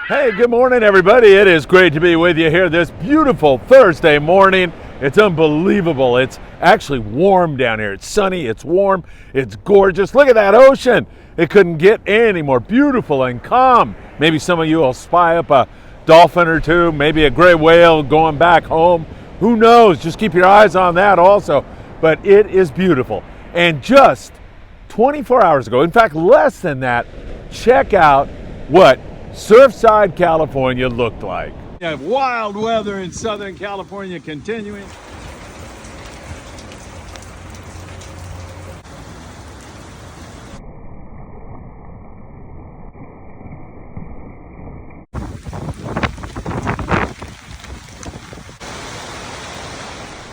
Hey, good morning, everybody. It is great to be with you here this beautiful Thursday morning. It's unbelievable. It's actually warm down here. It's sunny, it's warm, it's gorgeous. Look at that ocean. It couldn't get any more beautiful and calm. Maybe some of you will spy up a dolphin or two, maybe a gray whale going back home. Who knows? Just keep your eyes on that also. But it is beautiful. And just 24 hours ago, in fact, less than that, check out what Surfside, California looked like. Yeah, wild weather in Southern California continuing.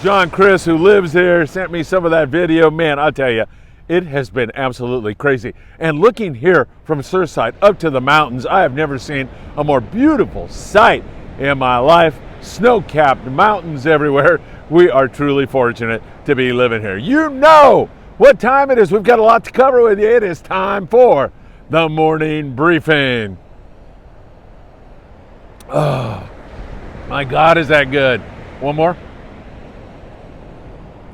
John Chris, who lives here, sent me some of that video. Man, I'll tell you, it has been absolutely crazy. And looking here from Surfside up to the mountains, I have never seen a more beautiful sight in my life. Snow-capped mountains everywhere. We are truly fortunate to be living here. You know what time it is. We've got a lot to cover with you. It is time for the morning briefing. Oh, my God, is that good? One more?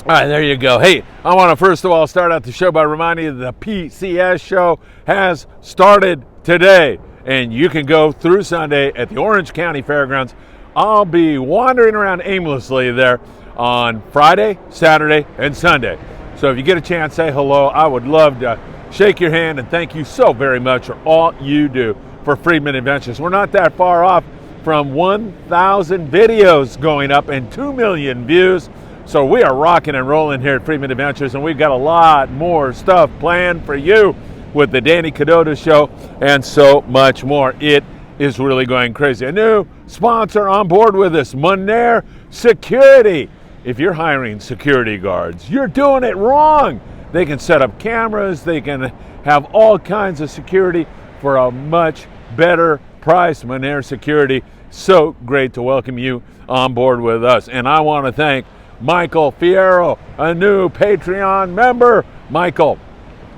All right, there you go. Hey, I want to first of all start out the show by reminding you that the PCS show has started today, and you can go through Sunday at the Orange County Fairgrounds. I'll be wandering around aimlessly there on Friday, Saturday, and Sunday. So if you get a chance, say hello. I would love to shake your hand and thank you so very much for all you do for Friedman Adventures. We're not that far off from 1,000 videos going up and 2 million views. So we are rocking and rolling here at Friedman Adventures, and we've got a lot more stuff planned for you with the Danny Cadota Show and so much more. It is really going crazy. A new sponsor on board with us, Monair Security. If you're hiring security guards, you're doing it wrong. They can set up cameras. They can have all kinds of security for a much better price. Monair Security, so great to welcome you on board with us. And I want to thank Michael Fierro, a new Patreon member. Michael,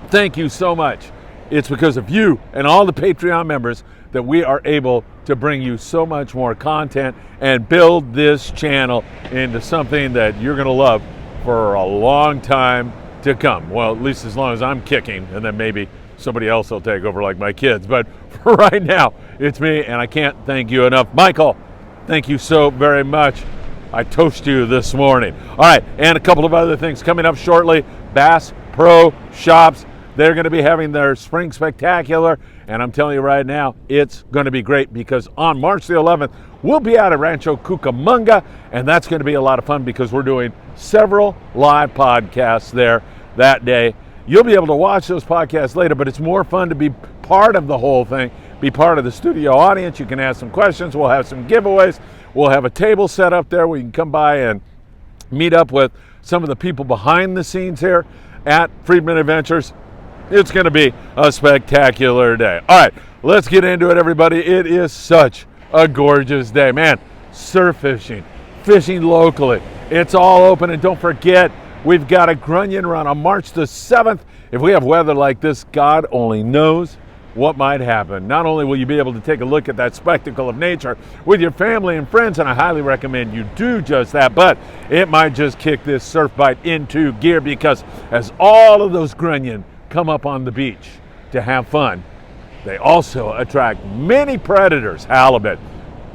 thank you so much. It's because of you and all the Patreon members that we are able to bring you so much more content and build this channel into something that you're going to love for a long time to come. Well, at least as long as I'm kicking, and then maybe somebody else will take over like my kids. But for right now, it's me, and I can't thank you enough. Michael, thank you so very much. I toast you this morning. All right, and a couple of other things coming up shortly. Bass Pro Shops, they're going to be having their Spring Spectacular, and I'm telling you right now, it's going to be great because on March the 11th, we'll be out at Rancho Cucamonga, and that's going to be a lot of fun because we're doing several live podcasts there that day. You'll be able to watch those podcasts later, but it's more fun to be part of the whole thing, be part of the studio audience. You can ask some questions. We'll have some giveaways. We'll have a table set up there where you can come by and meet up with some of the people behind the scenes here at Friedman Adventures. It's going to be a spectacular day. All right, let's get into it, everybody. It is such a gorgeous day. Man, surf fishing, fishing locally, it's all open. And don't forget, we've got a Grunion run on March the 7th. If we have weather like this, God only knows what might happen. Not only will you be able to take a look at that spectacle of nature with your family and friends, and I highly recommend you do just that, but it might just kick this surf bite into gear because as all of those Grunion come up on the beach to have fun, they also attract many predators, halibut,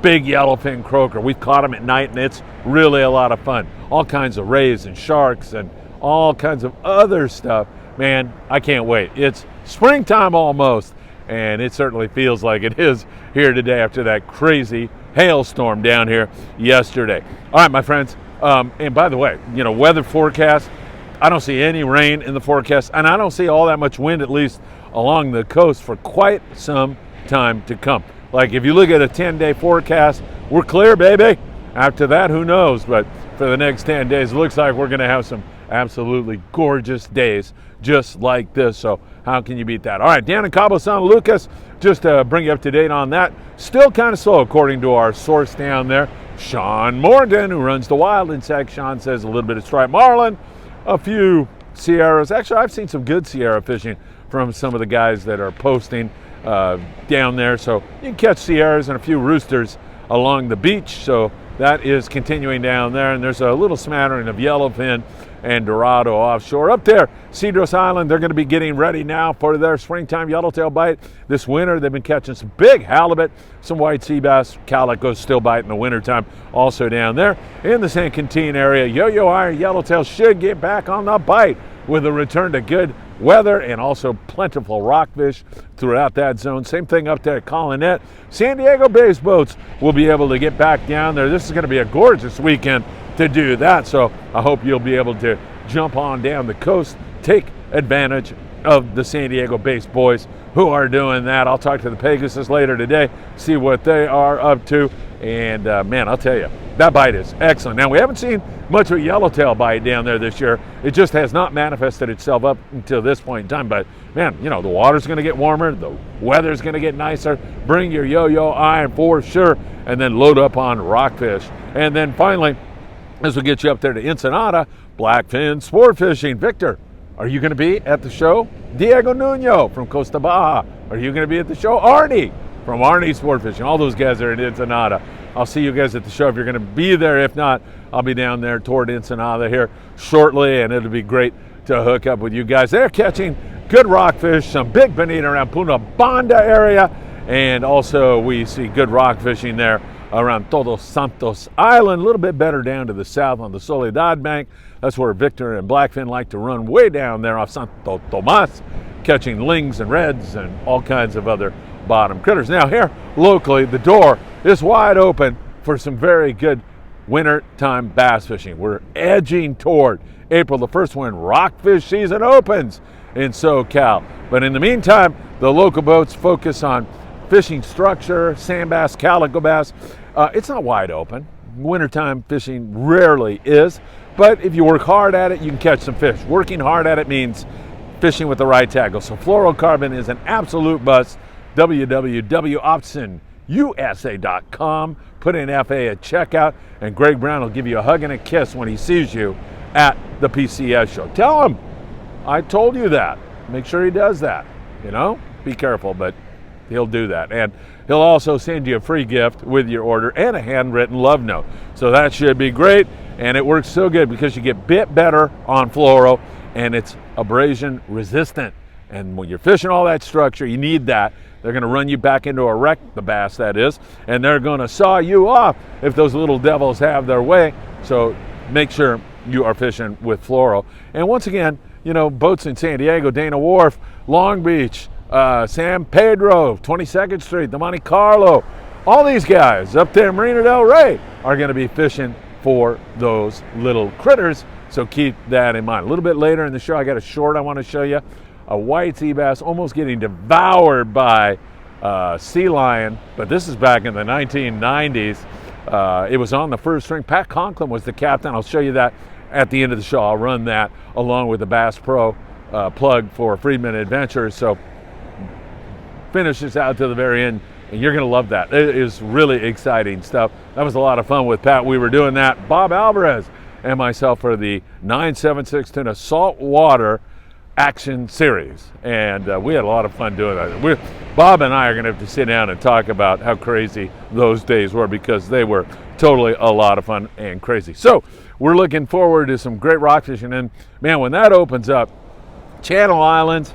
big yellowfin croaker. We've caught them at night, and it's really a lot of fun. All kinds of rays and sharks and all kinds of other stuff. Man, I can't wait. It's springtime almost, and it certainly feels like it is here today after that crazy hailstorm down here yesterday. All right, my friends, and by the way, weather forecast, I don't see any rain in the forecast, and I don't see all that much wind, at least along the coast, for quite some time to come. Like if you look at a 10-day forecast, we're clear, baby. After that, who knows? But for the next 10 days, it looks like we're going to have some absolutely gorgeous days just like this. So how can you beat that? All right, down in Cabo San Lucas, just to bring you up to date on that, still kind of slow according to our source down there, Sean Morgan, who runs the Wild Insect. Sean says a little bit of striped marlin, a few Sierras. Actually, I've seen some good Sierra fishing from some of the guys that are posting down there. So you can catch sierras and a few roosters along the beach. So that is continuing down there. And there's a little smattering of yellowfin and Dorado offshore. Up there, Cedros Island, they're going to be getting ready now for their springtime yellowtail bite. This winter, they've been catching some big halibut, some white sea bass, calicos still bite in the wintertime, also down there. In the San Quintin area, yo-yo iron yellowtail should get back on the bite with a return to good weather and also plentiful rockfish throughout that zone. Same thing up there at Colonette. San Diego-based boats will be able to get back down there. This is going to be a gorgeous weekend to do that, so I hope you'll be able to jump on down the coast, take advantage of the San Diego-based boys who are doing that. I'll talk to the Pegasus later today, see what they are up to, and man, I'll tell you, that bite is excellent. Now, we haven't seen much of a yellowtail bite down there this year. It just has not manifested itself up until this point in time, but man, you know, the water's going to get warmer, the weather's going to get nicer. Bring your yo-yo iron for sure, and then load up on rockfish. And then finally, this will get you up there to Ensenada, blackfin sport fishing. Victor, are you going to be at the show? Diego Nuno from Costa Baja, are you going to be at the show? Arnie from Arnie Sport Fishing. All those guys are in Ensenada. I'll see you guys at the show if you're going to be there. If not, I'll be down there toward Ensenada here shortly, and it'll be great to hook up with you guys. They're catching good rockfish, some big bonita around Punta Banda area, and also we see good rock fishing there around Todos Santos Island, a little bit better down to the south on the Soledad Bank. That's where Victor and Blackfin like to run, way down there off Santo Tomas, catching lings and reds and all kinds of other bottom critters. Now here locally, the door is wide open for some very good wintertime bass fishing. We're edging toward April the 1st when rockfish season opens in SoCal. But in the meantime, the local boats focus on fishing structure, sand bass, calico bass. It's not wide open. Wintertime fishing rarely is, but if you work hard at it, you can catch some fish. Working hard at it means fishing with the right tackle. So fluorocarbon is an absolute must. www.optionusa.com. Put in FA at checkout, and Greg Brown will give you a hug and a kiss when he sees you at the PCS show. Tell him I told you that. Make sure he does that. You know, be careful, but he'll do that. And he'll also send you a free gift with your order and a handwritten love note. So that should be great. And it works so good because you get bit better on fluoro, and it's abrasion resistant. And when you're fishing all that structure, you need that. They're going to run you back into a wreck, the bass that is, and they're going to saw you off if those little devils have their way. So make sure you are fishing with fluoro. And once again, you know, boats in San Diego, Dana Wharf, Long Beach, San Pedro, 22nd Street, the Monte Carlo, all these guys up there in Marina del Rey are going to be fishing for those little critters. So keep that in mind. A little bit later in the show, I got a short I want to show you. A white sea bass almost getting devoured by sea lion, but this is back in the 1990s. It was on the first string. Pat Conklin was the captain. I'll show you that at the end of the show. I'll run that along with the Bass Pro plug for Friedman Adventures. So finish this out to the very end, and you're going to love that. It is really exciting stuff. That was a lot of fun with Pat. We were doing that, Bob Alvarez and myself, for the 976 Tuna Saltwater Action Series, and we had a lot of fun doing that. Bob and I are going to have to sit down and talk about how crazy those days were, because they were totally a lot of fun and crazy. So we're looking forward to some great rock fishing, and man, when that opens up, Channel Islands,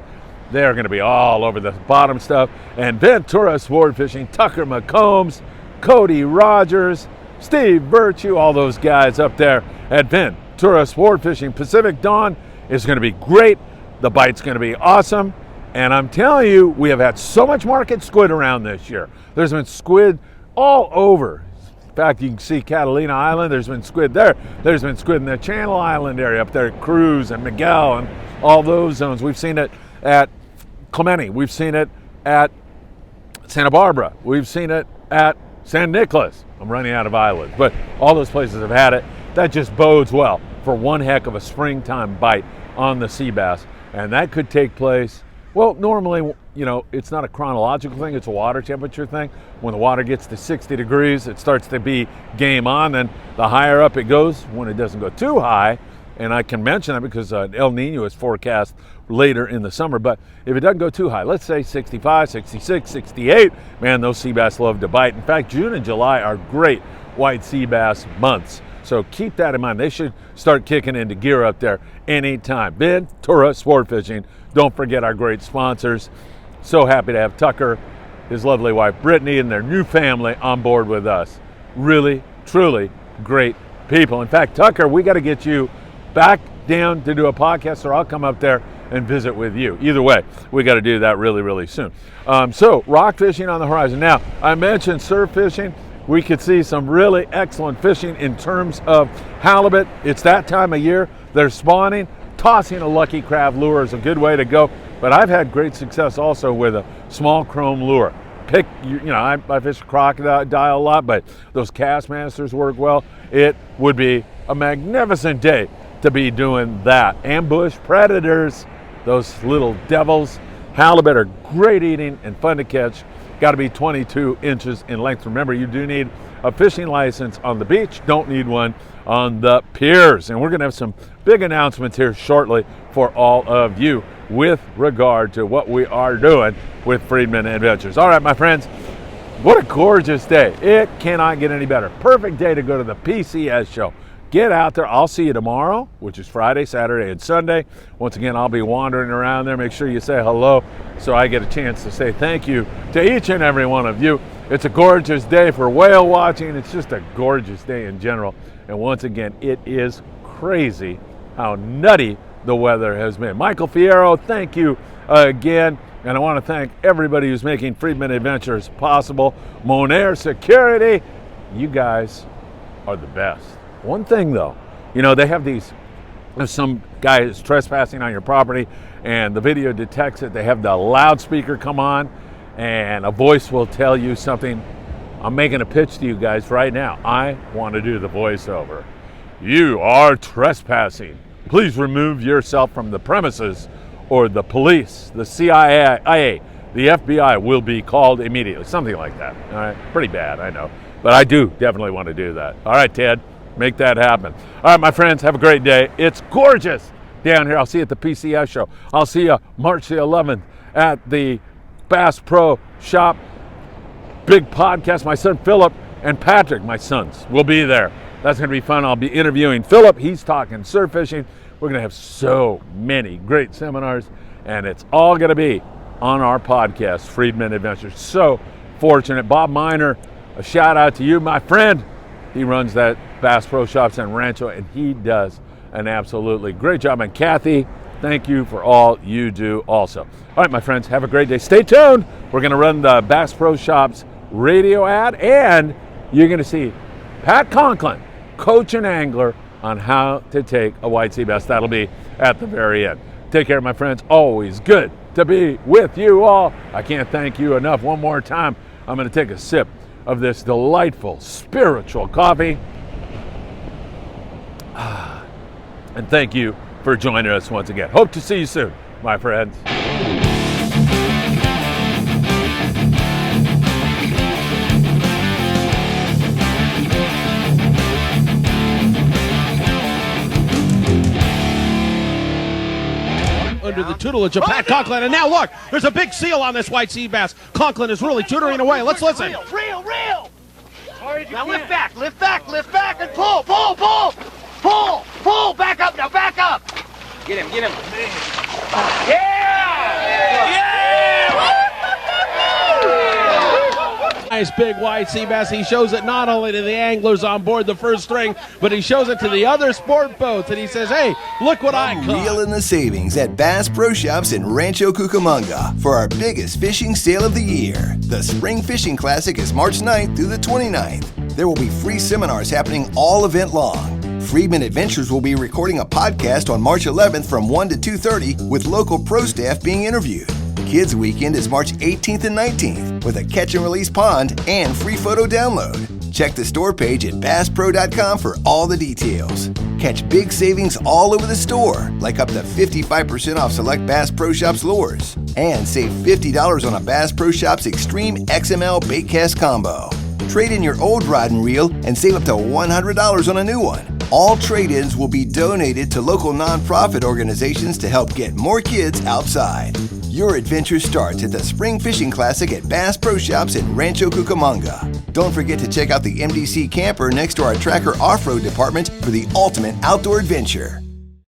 they're going to be all over the bottom stuff, and Ventura Sport Fishing, Tucker McCombs, Cody Rogers, Steve Virtue, all those guys up there at Ventura Sport Fishing. Pacific Dawn is going to be great. The bite's going to be awesome, and I'm telling you, we have had so much market squid around this year. There's been squid all over. In fact, you can see Catalina Island, there's been squid there. There's been squid in the Channel Island area up there at Cruz and Miguel and all those zones. We've seen it at Clemente. We've seen it at Santa Barbara. We've seen it at San Nicolas. I'm running out of islands, but all those places have had it. That just bodes well for one heck of a springtime bite on the sea bass. And that could take place, well, normally, you know, it's not a chronological thing, it's a water temperature thing. When the water gets to 60 degrees, it starts to be game on, and the higher up it goes, when it doesn't go too high, And I can mention that because El Nino is forecast later in the summer. But if it doesn't go too high, let's say 65, 66, 68, man, those sea bass love to bite. In fact, June and July are great white sea bass months. So keep that in mind. They should start kicking into gear up there anytime. Ventura Sport Fishing. Don't forget our great sponsors. So happy to have Tucker, his lovely wife Brittany, and their new family on board with us. Really, truly great people. In fact, Tucker, we got to get you back down to do a podcast, or I'll come up there and visit with you. Either way, we got to do that really, really soon. So rock fishing on the horizon. Now, I mentioned surf fishing. We could see some really excellent fishing in terms of halibut. It's that time of year. They're spawning. Tossing a lucky crab lure is a good way to go. But I've had great success also with a small chrome lure. I fish crocodile a lot, but those Castmasters work well. It would be a magnificent day to be doing that. Ambush predators, those little devils. Halibut are great eating and fun to catch. Got to be 22 inches in length. Remember, you do need a fishing license on the beach. Don't need one on the piers. And we're going to have some big announcements here shortly for all of you with regard to what we are doing with Friedman Adventures. All right, my friends, what a gorgeous day. It cannot get any better. Perfect day to go to the PCS show. Get out there. I'll see you tomorrow, which is Friday, Saturday, and Sunday. Once again, I'll be wandering around there. Make sure you say hello so I get a chance to say thank you to each and every one of you. It's a gorgeous day for whale watching. It's just a gorgeous day in general. And once again, it is crazy how nutty the weather has been. Michael Fierro, thank you again. And I want to thank everybody who's making Friedman Adventures possible. Monair Security, you guys are the best. One thing though, they have these, if some guy is trespassing on your property and the video detects it, they have the loudspeaker come on and a voice will tell you something. I'm making a pitch to you guys right now. I want to do the voiceover. You are trespassing. Please remove yourself from the premises or the police, the CIA, the FBI will be called immediately. Something like that. All right, pretty bad, I know. But I do definitely want to do that. All right, Ted. Make that happen. All right, my friends, have a great day. It's gorgeous down here. I'll see you at the PCS show. I'll see you March the 11th at the Bass Pro Shop. Big podcast. My son Philip and Patrick, my sons, will be there. That's going to be fun. I'll be interviewing Philip. He's talking surf fishing. We're going to have so many great seminars, and it's all going to be on our podcast, Friedman Adventures. So fortunate. Bob Miner, a shout out to you, my friend. He runs that Bass Pro Shops in Rancho, and he does an absolutely great job. And Kathy, thank you for all you do also. All right, my friends, have a great day. Stay tuned. We're going to run the Bass Pro Shops radio ad, and you're going to see Pat Conklin, coach and angler, on how to take a white sea bass. That'll be at the very end. Take care, my friends. Always good to be with you all. I can't thank you enough. One more time, I'm going to take a sip of this delightful spiritual coffee. And thank you for joining us once again. Hope to see you soon, my friends. Under the tutelage of Pat Conklin, and now look, there's a big seal on this white sea bass. Conklin is really tutoring away. Let's listen. Reel. Now lift back, and pull. Back up now, back up. Get him. Nice big white sea bass. He shows it not only to the anglers on board the first string, but he shows it to the other sport boats, and he says, hey, look what I caught. Reel in the savings at Bass Pro Shops in Rancho Cucamonga for our biggest fishing sale of the year. The Spring Fishing Classic is March 9th through the 29th. There will be free seminars happening all event long. Friedman Adventures will be recording a podcast on March 11th from 1 to 2:30 with local pro staff being interviewed. Kids Weekend is March 18th and 19th with a catch and release pond and free photo download. Check the store page at BassPro.com for all the details. Catch big savings all over the store, like up to 55% off select Bass Pro Shops lures. And save $50 on a Bass Pro Shops Extreme XML Baitcast combo. Trade in your old rod and reel and save up to $100 on a new one. All trade-ins will be donated to local nonprofit organizations to help get more kids outside. Your adventure starts at the Spring Fishing Classic at Bass Pro Shops in Rancho Cucamonga. Don't forget to check out the MDC camper next to our Tracker Off-Road department for the ultimate outdoor adventure.